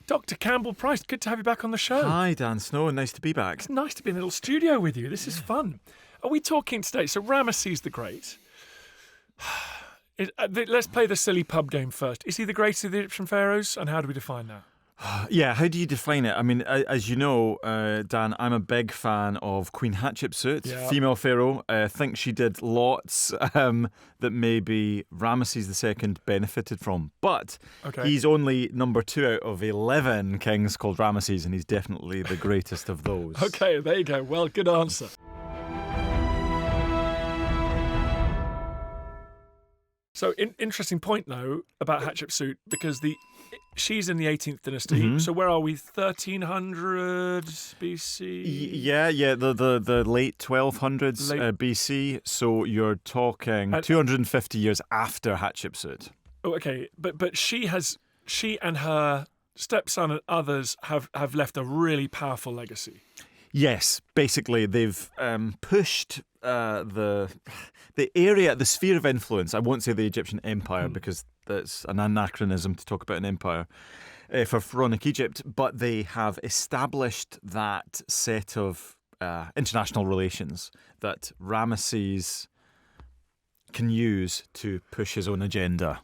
Dr Campbell Price, good to have you back on the show. Hi, Dan Snow. Nice to be back. It's nice to be in a little studio with you. This is fun. Are we talking today? So Rameses the Great. Let's play the silly pub game first. Is he the greatest of the Egyptian pharaohs? And how do we define that? Yeah, how do you define it? I mean, as you know, Dan, I'm a big fan of Queen Hatshepsut, female pharaoh. I think she did lots that maybe Ramesses II benefited from. But he's only number 2 out of 11 kings called Ramesses, and he's definitely the greatest of those. Okay, there you go. Well, good answer. So, interesting point, though, about Hatshepsut, because she's in the 18th dynasty. Mm-hmm. So where are we? 1300 BC? Yeah, the late 1200s BC. So you're talking 250 years after Hatshepsut. Oh, okay. But she and her stepson and others have left a really powerful legacy. Yes, basically they've pushed the sphere of influence. I won't say the Egyptian Empire because that's an anachronism to talk about an empire for pharaonic Egypt, but they have established that set of international relations that Ramesses can use to push his own agenda.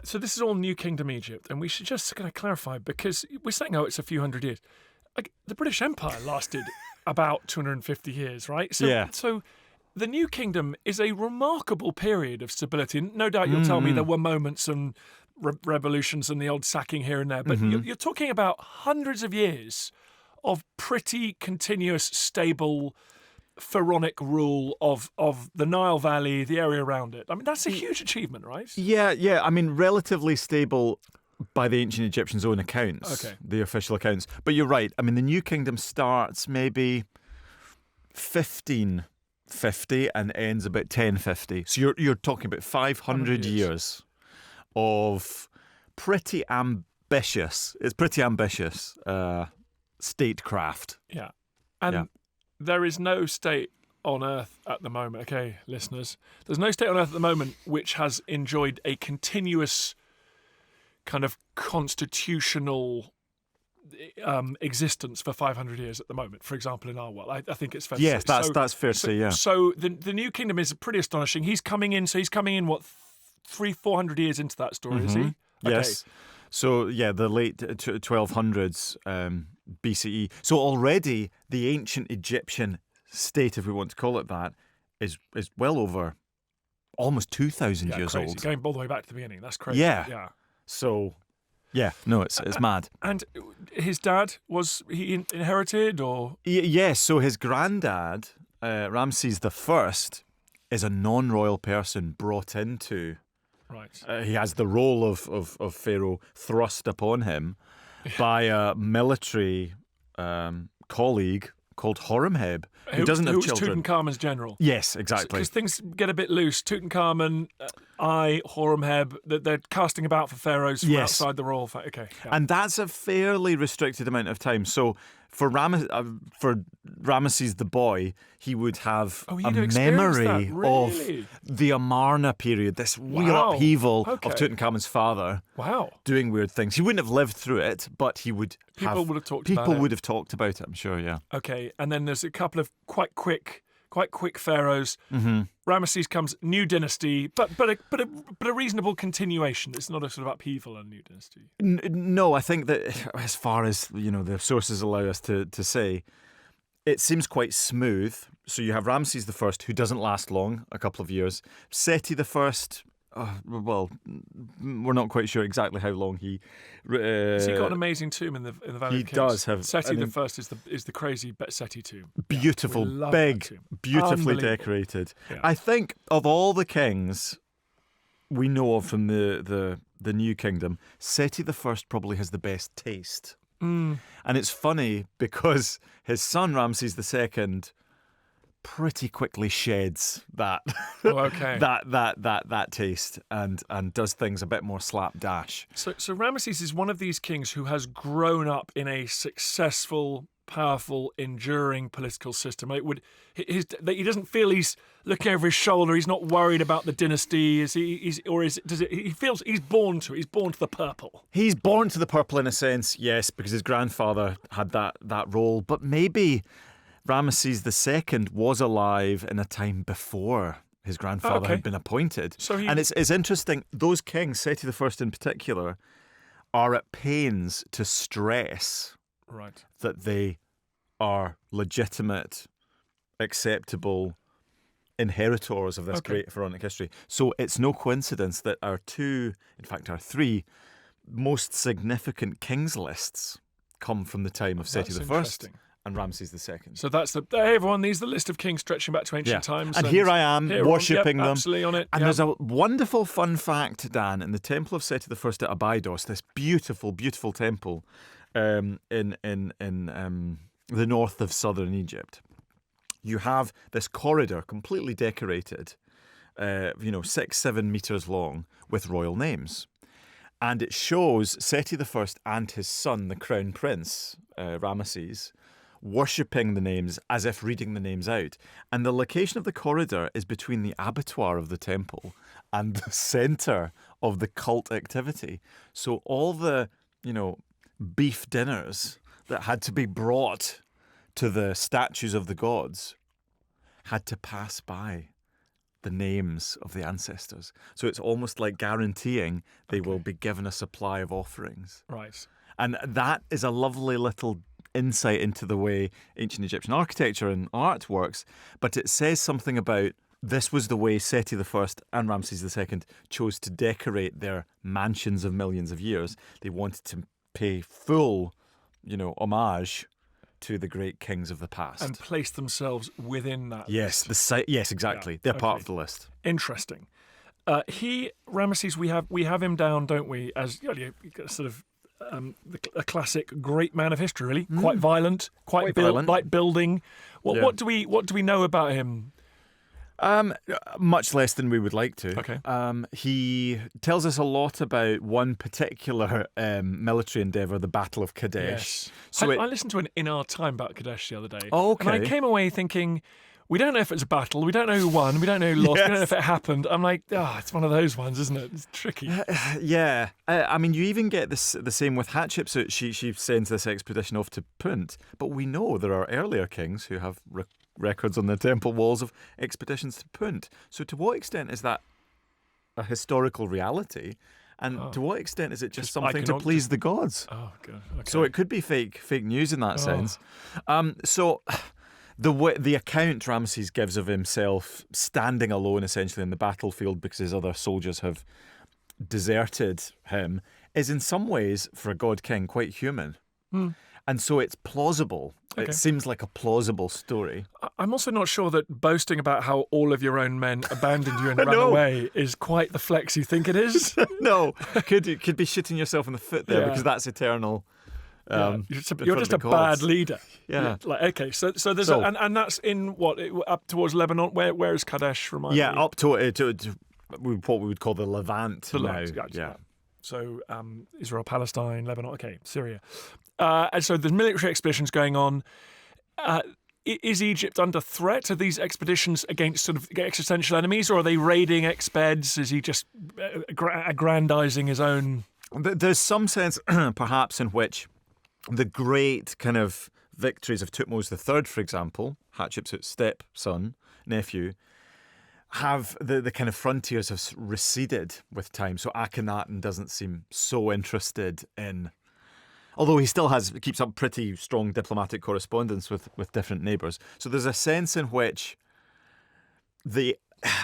So this is all New Kingdom Egypt, and we should just kind of clarify, because we're saying, it's a few hundred years. The British Empire lasted about 250 years, right? So the New Kingdom is a remarkable period of stability. No doubt you'll tell me there were moments and revolutions and the odd sacking here and there, but you're talking about hundreds of years of pretty continuous, stable pharaonic rule of the Nile Valley, the area around it. I mean, that's a huge achievement, right? Yeah. I mean, relatively stable by the ancient Egyptians' own accounts, the official accounts. But you're right. I mean, the New Kingdom starts maybe 1550 and ends about 1050. So you're talking about 500 years of pretty ambitious. It's pretty ambitious statecraft. Yeah, and there is no state on Earth at the moment. Okay, listeners, there's no state on Earth at the moment which has enjoyed a continuous kind of constitutional existence for 500 years at the moment, for example, in our world. I think it's fair to say. Yes, that's fair to say, yeah. So the New Kingdom is pretty astonishing. He's coming in, what, 300-400 years into that story, is he? Okay. Yes. So, the late 1200s BCE. So already the ancient Egyptian state, if we want to call it that, is well over almost 2,000 years crazy. old. Going all the way back to the beginning. That's crazy. Yeah. So, it's mad. And his dad, was he inherited or? Yes, so his granddad, Ramesses I, is a non-royal person brought into. Right. He has the role of Pharaoh thrust upon him by a military colleague called Horemheb, who doesn't have children. Who's Tutankhamun's general. Yes, exactly. Because things get a bit loose. Tutankhamun, Horemheb, they're casting about for pharaohs from outside the royal family. Okay. Yeah. And that's a fairly restricted amount of time. So for Ramesses the boy, he would have a memory of the Amarna period, this real upheaval of Tutankhamun's father doing weird things. He wouldn't have lived through it, but he would People would have talked about it, I'm sure, yeah. Okay, and then there's a couple of quite quick pharaohs. Mm-hmm. Ramesses comes, new dynasty, but a reasonable continuation. It's not a sort of upheaval in a new dynasty. No, I think that as far as the sources allow us to say, it seems quite smooth. So you have Ramesses I, who doesn't last long, a couple of years. Seti I. Well, we're not quite sure exactly how long he. Has he got an amazing tomb in the Valley of Kings? He does have. Seti I is the crazy Seti tomb. Beautiful, big, beautifully decorated. Yeah. I think of all the kings we know of from the New Kingdom, Seti I probably has the best taste. And it's funny because his son Ramesses II pretty quickly sheds that that taste and does things a bit more slapdash. So Ramesses is one of these kings who has grown up in a successful powerful, enduring political system? He doesn't feel he's looking over his shoulder. He's not worried about the dynasty. He feels he's born to it. He's born to the purple. He's born to the purple in a sense, yes, because his grandfather had that role. But maybe Ramesses II was alive in a time before his grandfather had been appointed. And it's interesting, those kings, Seti I in particular, are at pains to stress that they are legitimate, acceptable inheritors of this great pharaonic history. So it's no coincidence that our three most significant kings lists come from the time of Seti I and Ramesses II. So that's hey everyone, these are the list of kings stretching back to ancient times. And here I am, worshipping them. Absolutely on it. And there's a wonderful fun fact, Dan, in the temple of Seti I at Abydos, this beautiful, beautiful temple in the north of southern Egypt. You have this corridor completely decorated, 6-7 meters long with royal names. And it shows Seti I and his son, the crown prince, Ramesses, worshipping the names as if reading the names out. And the location of the corridor is between the abattoir of the temple and the centre of the cult activity. So all the, beef dinners that had to be brought to the statues of the gods had to pass by the names of the ancestors. So it's almost like guaranteeing they will be given a supply of offerings. Right. And that is a lovely little insight into the way ancient Egyptian architecture and art works, but it says something about this was the way Seti I and Ramesses II chose to decorate their mansions of millions of years. They wanted to pay full, homage to the great kings of the past. And place themselves within that list. Yes, exactly. Yeah, they're part of the list. Interesting. Ramesses, we have him down, don't we, as sort of a classic great man of history, really. Quite violent, quite violent. Like building. What do we know about him? Much less than we would like to. Okay. He tells us a lot about one particular military endeavour, the Battle of Kadesh. Yes. So I listened to an In Our Time about Kadesh the other day. Oh, okay. And I came away thinking, we don't know if it's a battle, we don't know who won, we don't know who lost, we don't know if it happened. I'm like, it's one of those ones, isn't it? It's tricky. Yeah. You even get the same with Hatshepsut. She sends this expedition off to Punt, but we know there are earlier kings who have records on the temple walls of expeditions to Punt. So to what extent is that a historical reality? And to what extent is it just something to please the gods? Oh, God. Okay. So it could be fake news in that sense. So the account Ramesses gives of himself standing alone essentially in the battlefield because his other soldiers have deserted him is in some ways, for a god king, quite human. And so it's plausible. Okay. It seems like a plausible story. I'm also not sure that boasting about how all of your own men abandoned you and ran away is quite the flex you think it is. No. Could be shitting yourself in the foot there because that's eternal. You're just a bad leader. Yeah. So there's and that's in what up towards Lebanon. Where is Kadesh? Remind me. Up to what we would call the Levant now. Yeah. So Israel, Palestine, Lebanon. Okay, Syria. And so there's military expeditions going on. Is Egypt under threat? Are these expeditions against sort of existential enemies, or are they raiding expeds? Is he just aggrandizing his own? There's some sense, perhaps, in which the great kind of victories of Thutmose III, for example, Hatshepsut's stepson, nephew, have the kind of frontiers have receded with time. So Akhenaten doesn't seem so interested in, although he still keeps up pretty strong diplomatic correspondence with different neighbours. So there's a sense in which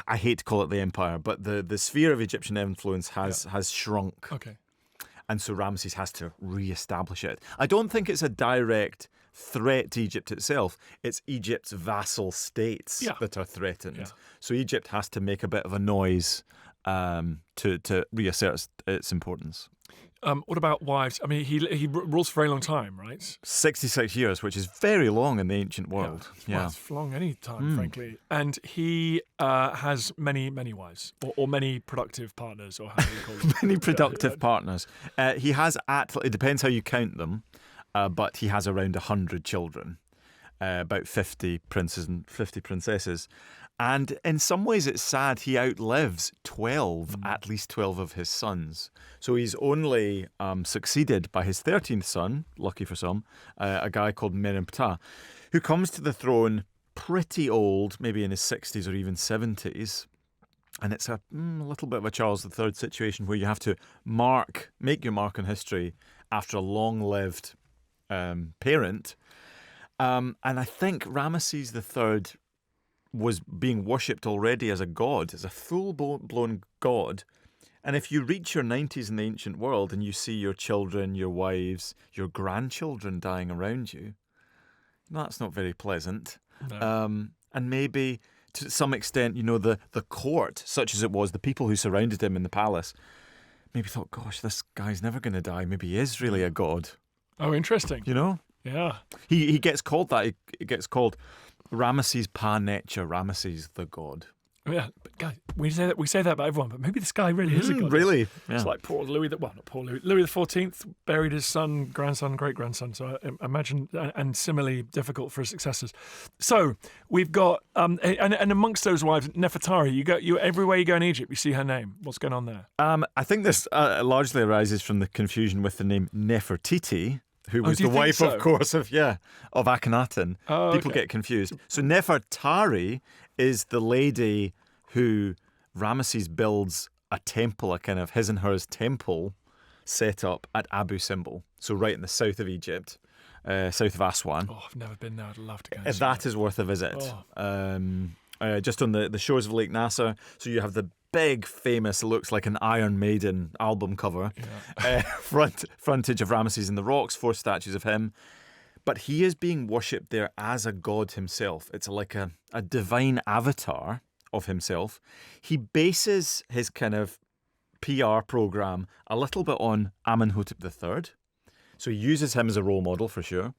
I hate to call it the empire, but the sphere of Egyptian influence has shrunk. Okay. And so Ramesses has to re-establish it. I don't think it's a direct threat to Egypt itself. It's Egypt's vassal states that are threatened. Yeah. So Egypt has to make a bit of a noise to reassert its importance. What about wives? I mean, he rules for a very long time, right? 66 years, which is very long in the ancient world. Yeah. Well, it's long any time, frankly. And he has many, many wives, or many productive partners, or how do you call them? Many productive partners. He has, it depends how you count them, but he has around 100 children, about 50 princes and 50 princesses. And in some ways it's sad, he outlives 12, at least 12 of his sons. So he's only succeeded by his 13th son, lucky for some, a guy called Meneptah, who comes to the throne pretty old, maybe in his 60s or even 70s. And it's a little bit of a Charles III situation where you have to make your mark in history after a long-lived parent. And I think Ramesses III was being worshipped already as a god, as a full-blown god. And if you reach your 90s in the ancient world and you see your children, your wives, your grandchildren dying around you, that's not very pleasant. No. And maybe to some extent, the court, such as it was, the people who surrounded him in the palace, maybe thought, gosh, this guy's never going to die. Maybe he is really a god. Oh, interesting. Yeah. He gets called that. He gets called Ramesses Pa Necha, Ramesses the god. Yeah, but guys, we say that about everyone, but maybe this guy really is a god. Really? Yeah. It's like poor Louis XIV buried his son, grandson, great-grandson, so I imagine, and similarly difficult for his successors. So we've got, and amongst those wives, Nefertari, you everywhere you go in Egypt, you see her name. What's going on there? I think this largely arises from the confusion with the name Nefertiti, who was the wife, of course, of Akhenaten. Oh, People get confused. So Nefertari is the lady who Ramesses builds a temple, a kind of his and hers temple set up at Abu Simbel. So right in the south of Egypt, south of Aswan. Oh, I've never been there. I'd love to go. That is worth a visit. Oh. Just on the shores of Lake Nasser. So you have the big, famous, looks like an Iron Maiden album cover, frontage of Ramesses in the rocks, 4 statues of him. But he is being worshipped there as a god himself. It's like a divine avatar of himself. He bases his kind of PR program a little bit on Amenhotep III. So he uses him as a role model for sure.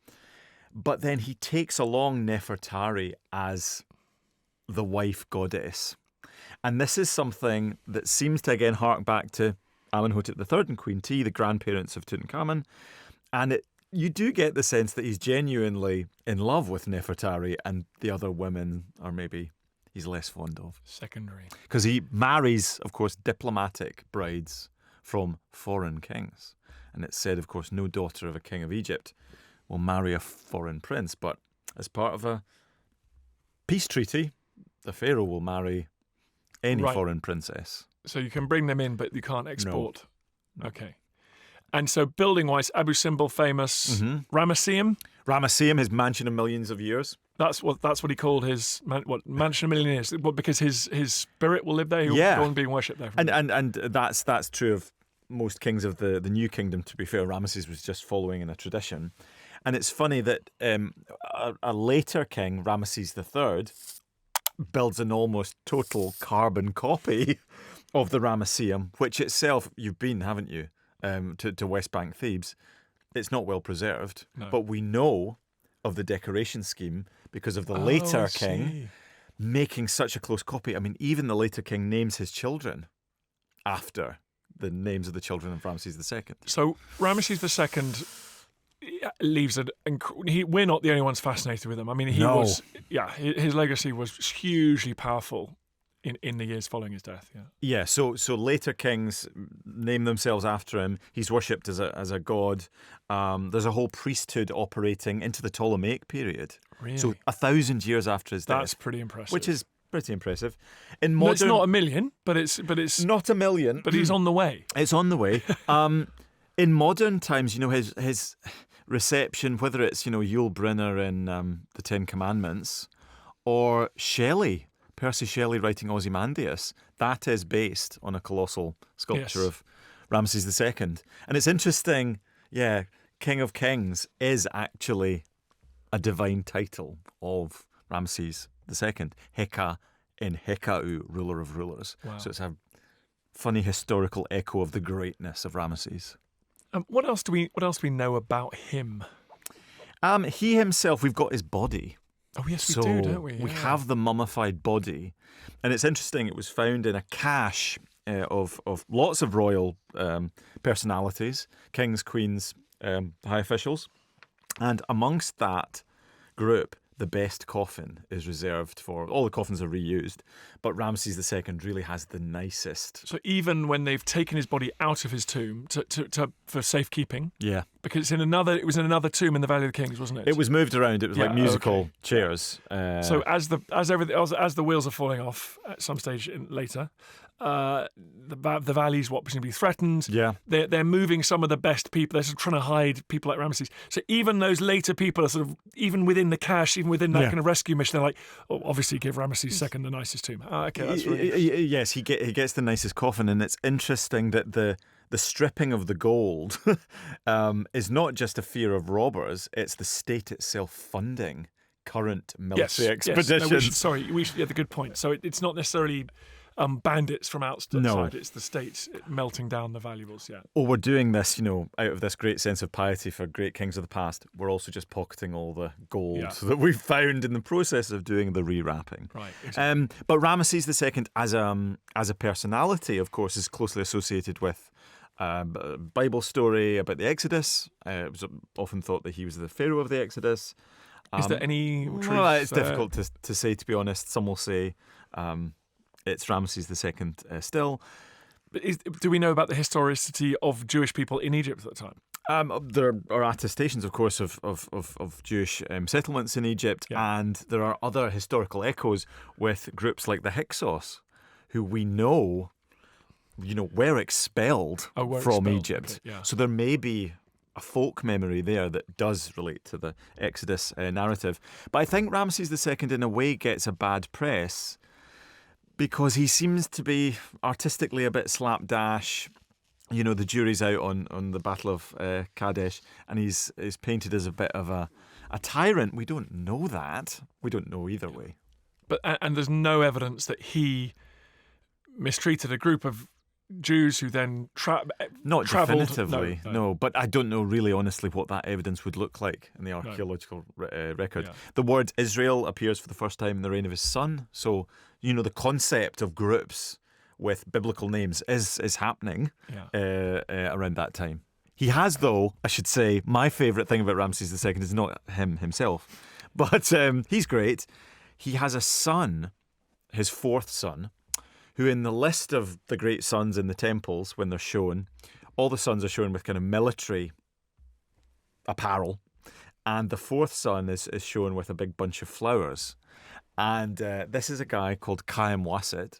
But then he takes along Nefertari as the wife goddess. And this is something that seems to again hark back to Amenhotep III and Queen T, the grandparents of Tutankhamun. And you do get the sense that he's genuinely in love with Nefertari, and the other women are maybe he's less fond of. Secondary. Because he marries, of course, diplomatic brides from foreign kings. And it's said, of course, no daughter of a king of Egypt will marry a foreign prince. But as part of a peace treaty, the Pharaoh will marry any foreign princess. So you can bring them in, but you can't export. No. Okay. And so building-wise, Abu Simbel famous. Mm-hmm. Ramesseum, his mansion of millions of years. That's what he called his mansion of million years. Because his spirit will live there. He'll go on being worshipped there. And that's true of most kings of the New Kingdom. To be fair, Ramesses was just following in a tradition. And it's funny that a later king, Ramesses III, builds an almost total carbon copy of the Ramesseum, which itself, you've been, haven't you, to West Bank Thebes. It's not well preserved, but we know of the decoration scheme because of the later king making such a close copy. I mean, even the later king names his children after the names of the children of Ramesses II. So Ramesses II leaves it. We're not the only ones fascinated with him. I mean, his legacy was hugely powerful in the years following his death. Yeah. So later kings name themselves after him. He's worshipped as a god. There's a whole priesthood operating into the Ptolemaic period. Really? So 1,000 years after his death. That's pretty impressive. Which is pretty impressive. It's not a million, but it's not a million. But he's on the way. It's on the way. In modern times, his reception, whether it's Yul Brynner in the Ten Commandments, or Percy Shelley writing Ozymandias, that is based on a colossal sculpture of Ramesses II. And it's interesting, King of Kings is actually a divine title of Ramesses II. Heka in Hekau, ruler of rulers. Wow. So it's a funny historical echo of the greatness of Ramesses. What else do we know about him? He himself, we've got his body. Oh, yes, we do, don't we? We have the mummified body. And it's interesting, it was found in a cache of lots of royal personalities, kings, queens, high officials. And amongst that group, the best coffin is reserved for, all the coffins are reused, but Ramesses II really has the nicest. So even when they've taken his body out of his tomb for safekeeping, because it was in another tomb in the Valley of the Kings, wasn't it? It was moved around. It was like musical chairs. So as the wheels are falling off at some stage later, the valley's what presumably threatened. Yeah, they're moving some of the best people. They're sort of trying to hide people like Ramesses. So even those later people are sort of, even within the cache, even within that kind of rescue mission, they're like, obviously give Ramesses II the nicest tomb. Okay, that's really yes, he gets the nicest coffin, and it's interesting that the stripping of the gold is not just a fear of robbers; it's the state itself funding current military expeditions. Yes. We should. Yeah, the good point. So it's not necessarily bandits from outside. No. It's the state melting down the valuables. Yeah. Oh, we're doing this, out of this great sense of piety for great kings of the past. We're also just pocketing all the gold that we've found in the process of doing the rewrapping. Right. Exactly. But Ramesses II, as a personality, of course, is closely associated with a Bible story about the Exodus. It was often thought that he was the Pharaoh of the Exodus. Is there any truth? Well, it's difficult to say, to be honest. Some will say it's Ramesses II still. But do we know about the historicity of Jewish people in Egypt at the time? There are attestations, of course, of Jewish settlements in Egypt, and there are other historical echoes with groups like the Hyksos, who we know, were expelled from Egypt. Okay, So there may be a folk memory there that does relate to the Exodus narrative. But I think Ramesses II, in a way, gets a bad press because he seems to be artistically a bit slapdash. The jury's out on the Battle of Kadesh, and he's painted as a bit of a tyrant. We don't know that. We don't know either way. But and there's no evidence that he mistreated a group of Jews who then not travelled. Definitively, no. But I don't know really honestly what that evidence would look like in the archaeological record. Yeah. The word Israel appears for the first time in the reign of his son, so the concept of groups with biblical names is happening around that time. He has, though, I should say, my favourite thing about Ramesses II is not him himself, but he's great. He has a son, his fourth son, who in the list of the great sons in the temples, when they're shown, all the sons are shown with kind of military apparel, and the fourth son is shown with a big bunch of flowers. And this is a guy called Khaim Wasit,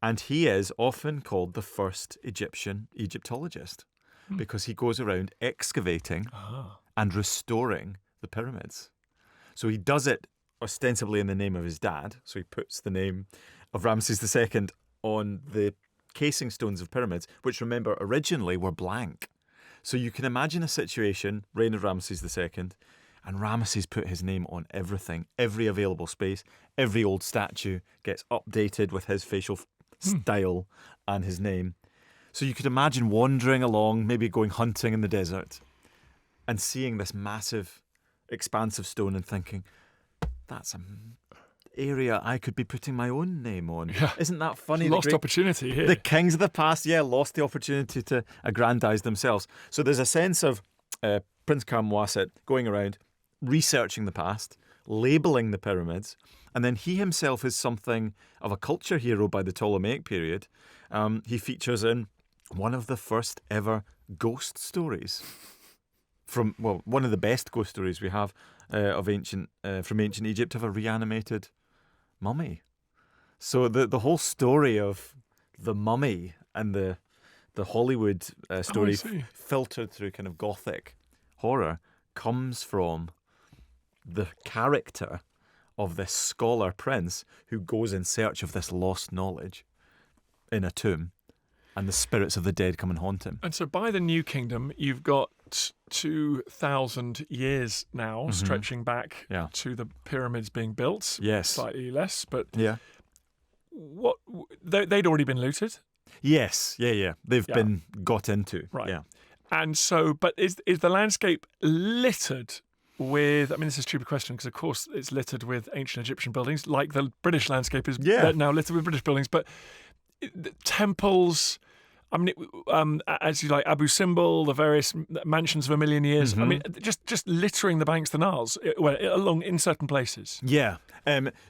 and he is often called the first Egyptian Egyptologist because he goes around excavating and restoring the pyramids. So he does it ostensibly in the name of his dad, so he puts the name of Ramesses II on the casing stones of pyramids, which, remember, originally were blank. So you can imagine a situation, reign of Ramesses II, and Ramesses put his name on everything, every available space, every old statue gets updated with his facial style and his name. So you could imagine wandering along, maybe going hunting in the desert, and seeing this massive, expansive stone and thinking, that's an area I could be putting my own name on. Yeah. Isn't that funny? Lost opportunity here. The kings of the past, lost the opportunity to aggrandise themselves. So there's a sense of Prince Khaim Wasit going around, researching the past, labelling the pyramids, and then he himself is something of a culture hero by the Ptolemaic period. He features in one of the first ever ghost stories one of the best ghost stories we have from ancient Egypt, of a reanimated mummy. So the whole story of the mummy and the Hollywood story filtered through kind of Gothic horror comes from the character of this scholar prince who goes in search of this lost knowledge in a tomb, and the spirits of the dead come and haunt him. And so by the New Kingdom, you've got 2,000 years now, stretching back to the pyramids being built. Yes. Slightly less, but yeah. What they'd already been looted? Yes, yeah. They've been got into. Right. Yeah. And so, but is the landscape littered with, I mean, this is a stupid question because, of course, it's littered with ancient Egyptian buildings, like the British landscape is now littered with British buildings, but temples, I mean, as you like, Abu Simbel, the various mansions of a million years. I mean, just littering the banks of the Niles, along in certain places. Yeah.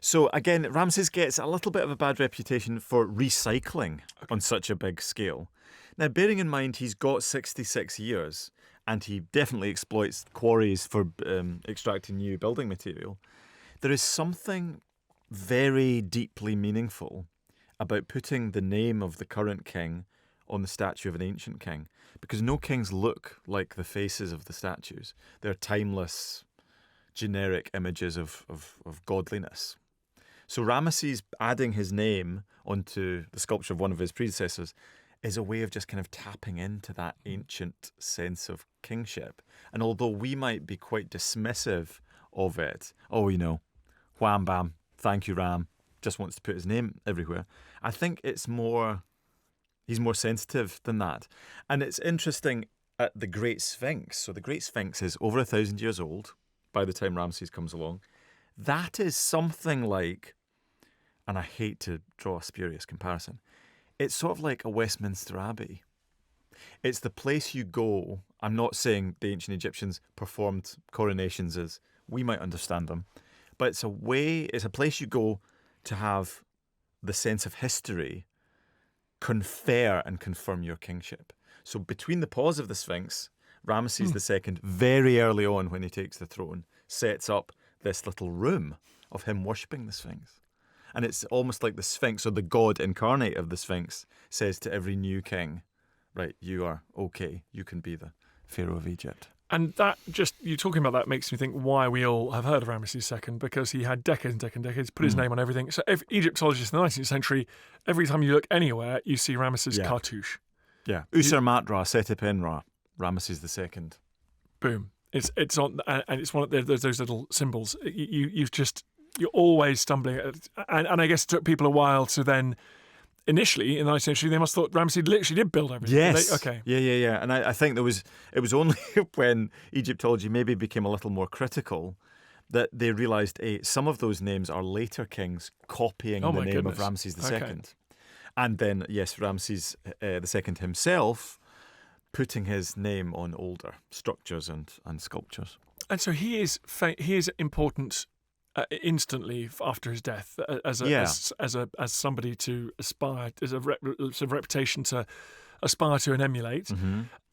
So again, Ramesses gets a little bit of a bad reputation for recycling on such a big scale. Now, bearing in mind he's got 66 years and he definitely exploits quarries for extracting new building material, there is something very deeply meaningful about putting the name of the current king on the statue of an ancient king, because no kings look like the faces of the statues. They're timeless, generic images of godliness. So Ramesses adding his name onto the sculpture of one of his predecessors is a way of just kind of tapping into that ancient sense of kingship. And although we might be quite dismissive of it, wham bam, thank you Ram, just wants to put his name everywhere, I think he's more sensitive than that. And it's interesting at the Great Sphinx. So the Great Sphinx is over 1,000 years old by the time Ramesses comes along. That is something like, and I hate to draw a spurious comparison, it's sort of like a Westminster Abbey. It's the place you go. I'm not saying the ancient Egyptians performed coronations as we might understand them, but it's a place you go to have the sense of history confer and confirm your kingship. So between the paws of the Sphinx, Ramesses II, very early on when he takes the throne, sets up this little room of him worshipping the Sphinx. And it's almost like the Sphinx, or the god incarnate of the Sphinx, says to every new king, right, you are okay, you can be the Pharaoh of Egypt. And that you talking about that makes me think why we all have heard of Ramesses II, because he had decades and decades and decades, put his name on everything. So if Egyptologists in the 19th century, every time you look anywhere, you see Ramesses cartouche. Yeah. Usar Matra, Setipenra, Ramesses II. Boom. It's on, and it's one of those little symbols. You're always stumbling at, and I guess it took people a while to then. Initially, in the 19th century, they must have thought Ramesses literally did build everything. Yes. Okay. Yeah. And I think it was only when Egyptology maybe became a little more critical that they realised some of those names are later kings copying the name of Ramesses II. Okay. And then, yes, Ramesses II himself putting his name on older structures and sculptures. And so he is important instantly after his death as somebody to aspire, as a sort of reputation to aspire to and emulate.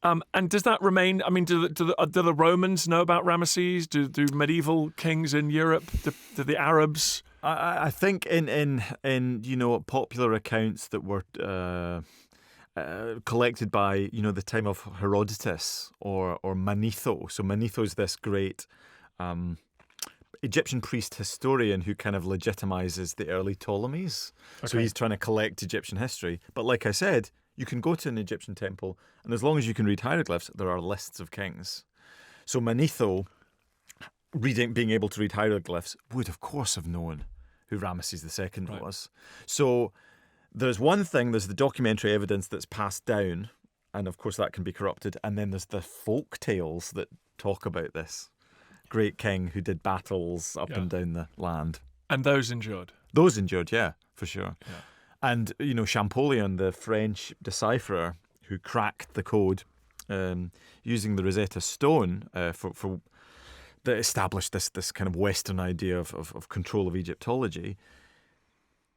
And does that remain? I mean, do the Romans know about Ramesses? Do medieval kings in Europe? Do the Arabs? I think in popular accounts that were collected by the time of Herodotus or Manetho. So Manetho is this great Egyptian priest historian who kind of legitimizes the early Ptolemies. Okay. So he's trying to collect Egyptian history. But like I said, you can go to an Egyptian temple, and as long as you can read hieroglyphs, there are lists of kings. So Manetho, being able to read hieroglyphs, would of course have known who Ramesses II was. So there's one thing, there's the documentary evidence that's passed down, and of course that can be corrupted, and then there's the folk tales that talk about this great king who did battles up and down the land. And those endured? Those endured, yeah, for sure. Yeah. And, Champollion, the French decipherer who cracked the code using the Rosetta Stone for that established this kind of Western idea of control of Egyptology,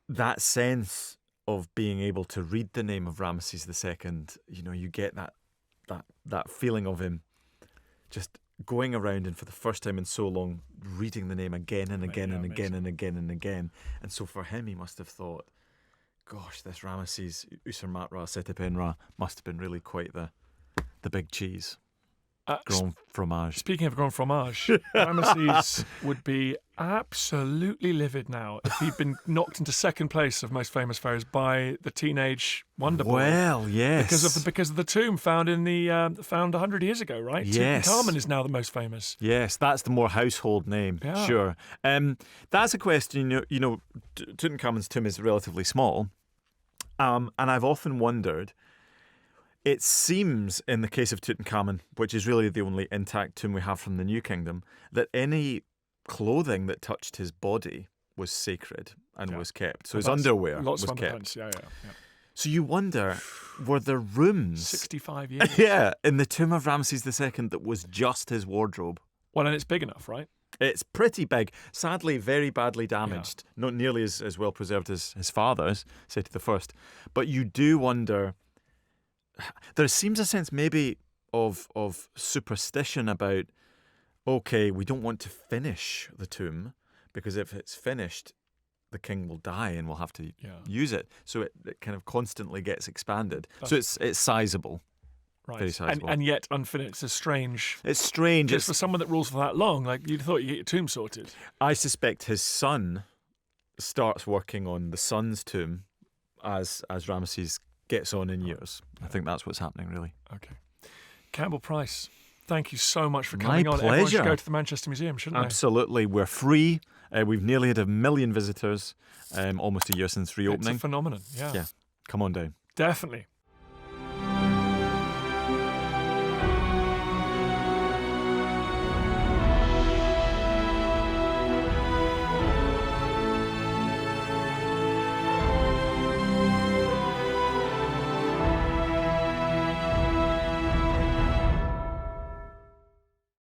that sense of being able to read the name of Ramesses II, you get that feeling of him just going around and for the first time in so long reading the name again and again and again and again and again. And so for him, he must have thought, gosh, this Ramesses Usar Matra Setipenra must have been really quite the big cheese. Grand fromage. Speaking of grand fromage, Ramesses would be absolutely livid now if he'd been knocked into second place of most famous pharaohs by the teenage wonder boy. Well, yes, because of the tomb found found 100 years ago, right? Yes, Tutankhamun is now the most famous. Yes, that's the more household name. Yeah. Sure. That's a question. Tutankhamun's tomb is relatively small, and I've often wondered. It seems, in the case of Tutankhamun, which is really the only intact tomb we have from the New Kingdom, that any clothing that touched his body was sacred and was kept. So his underwear was kept. Yeah. So you wonder, were there rooms 65 years. yeah, in the tomb of Ramesses II that was just his wardrobe? Well, and it's big enough, right? It's pretty big. Sadly, very badly damaged. Yeah. Not nearly as well preserved as his father's, Seti I. But you do wonder, there seems a sense maybe of superstition about, okay, we don't want to finish the tomb, because if it's finished, the king will die and we'll have to use it. So it kind of constantly gets expanded. So it's sizable. Right. Very sizable. And yet unfinished. It's strange. It's strange. It's for someone that rules for that long. Like, you'd thought you'd get your tomb sorted. I suspect his son starts working on the son's tomb as Ramesses gets on in years. I think that's what's happening, really. Okay. Campbell Price, thank you so much for coming on. My pleasure. Everyone should go to the Manchester Museum, shouldn't they? Absolutely. We're free. We've nearly had 1 million visitors, almost a year since reopening. It's a phenomenon, Yeah. Come on down. Definitely.